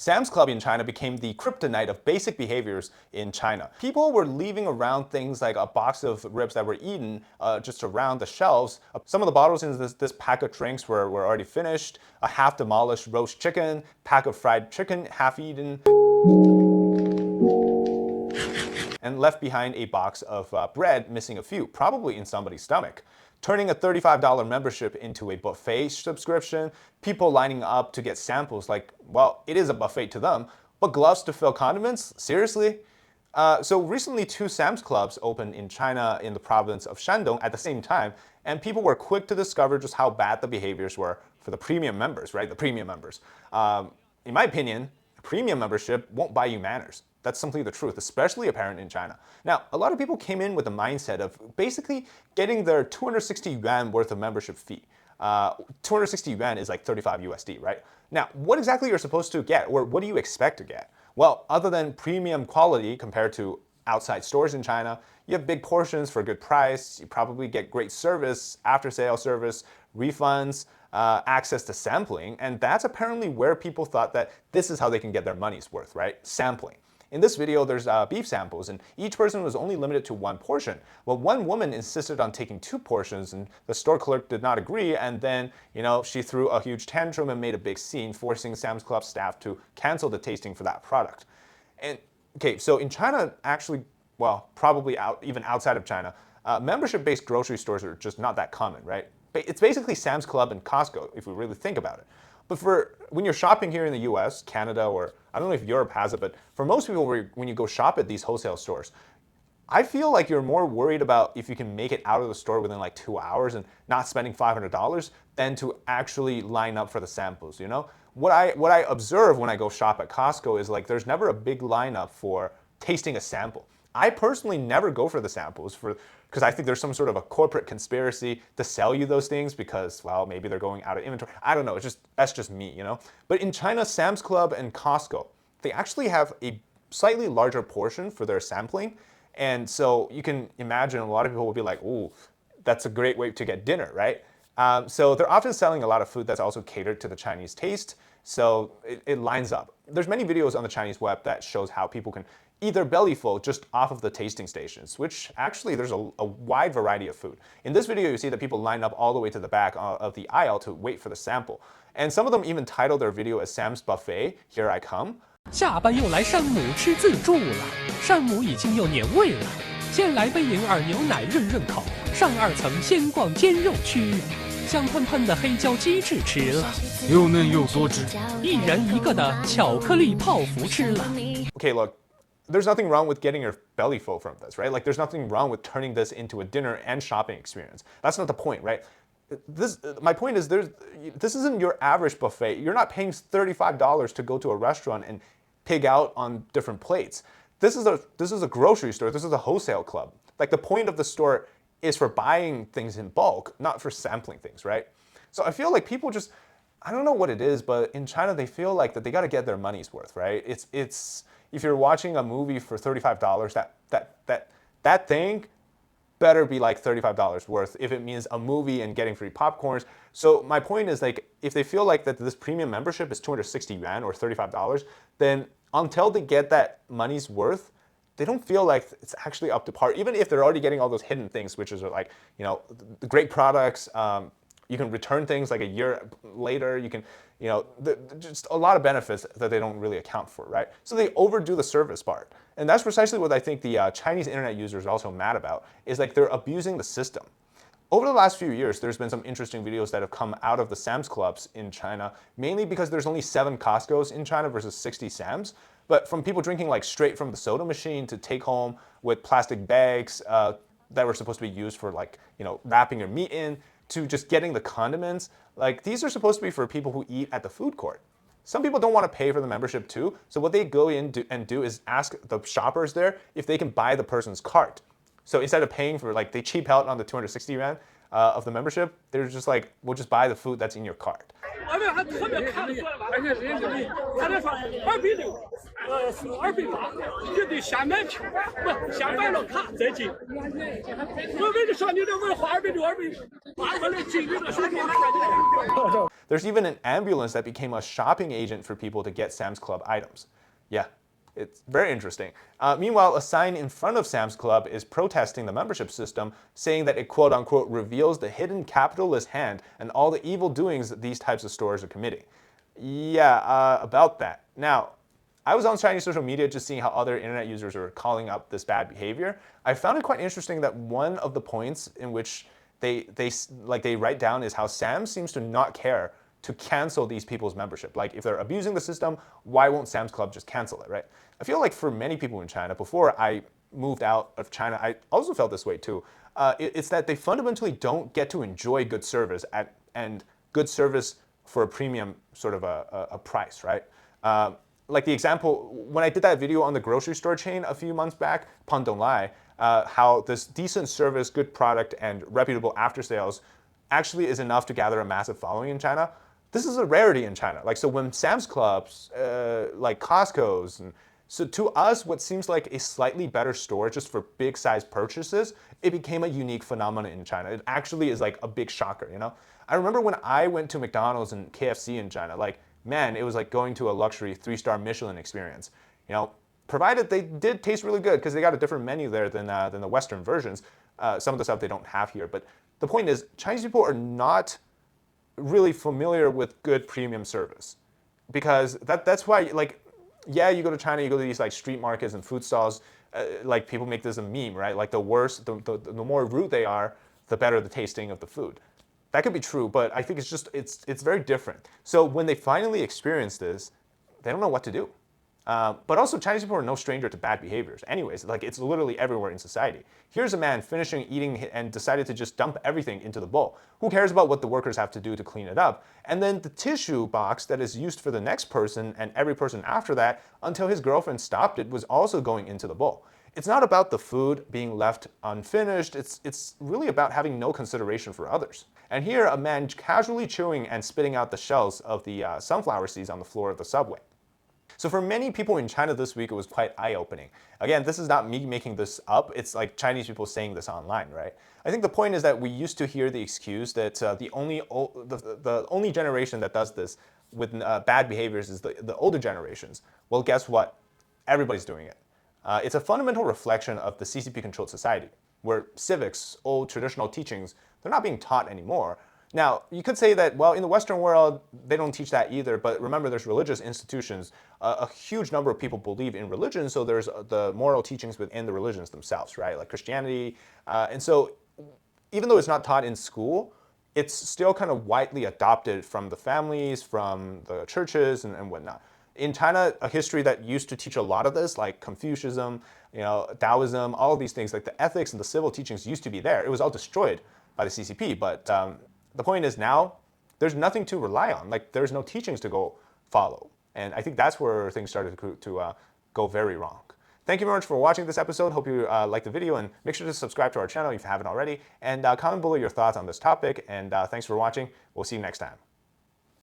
Sam's Club in China became the kryptonite of basic behaviors in China. People were leaving around things like a box of ribs that were eaten just around the shelves. Some of the bottles in this pack of drinks were already finished, a half demolished roast chicken, pack of fried chicken half eaten, and left behind a box of bread missing a few, probably in somebody's stomach. Turning a $35 membership into a buffet subscription, people lining up to get samples like, well, it is a buffet to them, but gloves to fill condiments? Seriously? So recently 2 Sam's Clubs opened in China in the province of Shandong at the same time, and people were quick to discover just how bad the behaviors were for the premium members, right? The premium members. In my opinion, a premium membership won't buy you manners. That's simply the truth, especially apparent in China. Now, a lot of people came in with the mindset of basically getting their 260 yuan worth of membership fee. 260 yuan is like 35 USD, right? Now, what exactly you're supposed to get, or what do you expect to get? Well, other than premium quality compared to outside stores in China, you have big portions for a good price, you probably get great service, after-sale service, refunds, access to sampling, and that's apparently where people thought that this is how they can get their money's worth, right? Sampling. In this video, there's beef samples, and each person was only limited to 1 portion. Well, one woman insisted on taking 2 portions, and the store clerk did not agree, and then, she threw a huge tantrum and made a big scene, forcing Sam's Club staff to cancel the tasting for that product. And, okay, so in China, actually, well, probably even outside of China, membership-based grocery stores are just not that common, right? It's basically Sam's Club and Costco, if we really think about it. But when you're shopping here in the US, Canada, or I don't know if Europe has it, but for most people, when you go shop at these wholesale stores, I feel like you're more worried about if you can make it out of the store within like 2 hours and not spending $500 than to actually line up for the samples, What I observe when I go shop at Costco is like there's never a big lineup for tasting a sample. I personally never go for the samples because I think there's some sort of a corporate conspiracy to sell you those things because, well, maybe they're going out of inventory. I don't know. That's just me, But in China, Sam's Club and Costco, they actually have a slightly larger portion for their sampling. And so you can imagine a lot of people will be like, ooh, that's a great way to get dinner, right? So they're often selling a lot of food that's also catered to the Chinese taste. So it lines up. There's many videos on the Chinese web that shows how people can either belly full just off of the tasting stations, which actually there's a wide variety of food. In this video, you see that people line up all the way to the back of the aisle to wait for the sample. And some of them even title their video as Sam's Buffet, Here I Come. 下班又来山姆吃自助了，山姆已经有年味了。先来杯银耳牛奶润润口，上2层先逛煎肉区，香喷喷的黑椒鸡翅吃了，又嫩又多汁，一人一个的巧克力泡芙吃了。Okay, look. There's nothing wrong with getting your belly full from this, right? Like there's nothing wrong with turning this into a dinner and shopping experience. That's not the point, right? My point is this isn't your average buffet. You're not paying $35 to go to a restaurant and pig out on different plates. This is a grocery store. This is a wholesale club. Like the point of the store is for buying things in bulk, not for sampling things, right? So I feel like people just, I don't know what it is, but in China they feel like that they got to get their money's worth, right? It's if you're watching a movie for $35, that thing better be like $35 worth if it means a movie and getting free popcorns. So my point is like if they feel like that this premium membership is 260 yuan or $35, then until they get that money's worth, they don't feel like it's actually up to par, even if they're already getting all those hidden things, which is like, the great products, you can return things like a year later, you can, just a lot of benefits that they don't really account for, right? So they overdo the service part. And that's precisely what I think the Chinese internet users are also mad about, is like they're abusing the system. Over the last few years, there's been some interesting videos that have come out of the Sam's Clubs in China, mainly because there's only 7 Costco's in China versus 60 Sam's. But from people drinking like straight from the soda machine to take home with plastic bags that were supposed to be used for like, wrapping your meat in, to just getting the condiments, like these are supposed to be for people who eat at the food court. Some people don't want to pay for the membership too, so what they go in and do is ask the shoppers there if they can buy the person's cart. So instead of paying for, like, they cheap out on the 260 yuan, of the membership, they're just like, we'll just buy the food that's in your card. 我们还特别看得出来，而且人家这他这说260，是280，你得先买票，不先买了卡再进。我跟你说，你这文花260，280，我来进这个水平来 There's even an ambulance that became a shopping agent for people to get Sam's Club items. Yeah, it's very interesting. Meanwhile, a sign in front of Sam's Club is protesting the membership system, saying that it quote unquote reveals the hidden capitalist hand and all the evil doings that these types of stores are committing. Yeah, about that. Now, I was on Chinese social media just seeing how other internet users are calling up this bad behavior. I found it quite interesting that one of the points in which they write down is how Sam seems to not care to cancel these people's membership. Like if they're abusing the system, why won't Sam's Club just cancel it, right? I feel like for many people in China, before I moved out of China, I also felt this way too. It's that they fundamentally don't get to enjoy good service and good service for a premium sort of a price, right? Like the example, when I did that video on the grocery store chain a few months back, Pandong Lai, how this decent service, good product, and reputable after sales actually is enough to gather a massive following in China. This is a rarity in China. Like, so when Sam's Clubs, like Costco's, and so to us, what seems like a slightly better store just for big size purchases, it became a unique phenomenon in China. It actually is like a big shocker, you know? I remember when I went to McDonald's and KFC in China, like, man, it was like going to a luxury 3-star Michelin experience. You know, provided they did taste really good because they got a different menu there than the Western versions. Some of the stuff they don't have here. But the point is, Chinese people are not really familiar with good premium service, because that's why, like, yeah, you go to China, you go to these like street markets and food stalls, like people make this a meme, right? Like the worse, the more rude they are, the better the tasting of the food. That could be true, but I think it's very different. So when they finally experience this, they don't know what to do. But also, Chinese people are no stranger to bad behaviors. Anyways, like it's literally everywhere in society. Here's a man finishing eating and decided to just dump everything into the bowl. Who cares about what the workers have to do to clean it up? And then the tissue box that is used for the next person and every person after that, until his girlfriend stopped it, was also going into the bowl. It's not about the food being left unfinished. It's really about having no consideration for others. And here, a man casually chewing and spitting out the shells of the sunflower seeds on the floor of the subway. So for many people in China this week, it was quite eye-opening. Again, this is not me making this up. It's like Chinese people saying this online, right? I think the point is that we used to hear the excuse that the only generation that does this with bad behaviors is the older generations. Well, guess what? Everybody's doing it. It's a fundamental reflection of the CCP-controlled society, where civics, old traditional teachings, they're not being taught anymore. Now, you could say that, well, in the Western world, they don't teach that either, but remember, there's religious institutions. A huge number of people believe in religion, so there's the moral teachings within the religions themselves, right? Like Christianity. And so even though it's not taught in school, it's still kind of widely adopted from the families, from the churches, and whatnot. In China, a history that used to teach a lot of this, like Confucianism, you know, Taoism, all of these things, like the ethics and the civil teachings used to be there. It was all destroyed by the CCP, but the point is now there's nothing to rely on. Like there's no teachings to go follow. And I think that's where things started to go very wrong. Thank you very much for watching this episode. Hope you liked the video, and make sure to subscribe to our channel if you haven't already. And comment below your thoughts on this topic. And thanks for watching. We'll see you next time.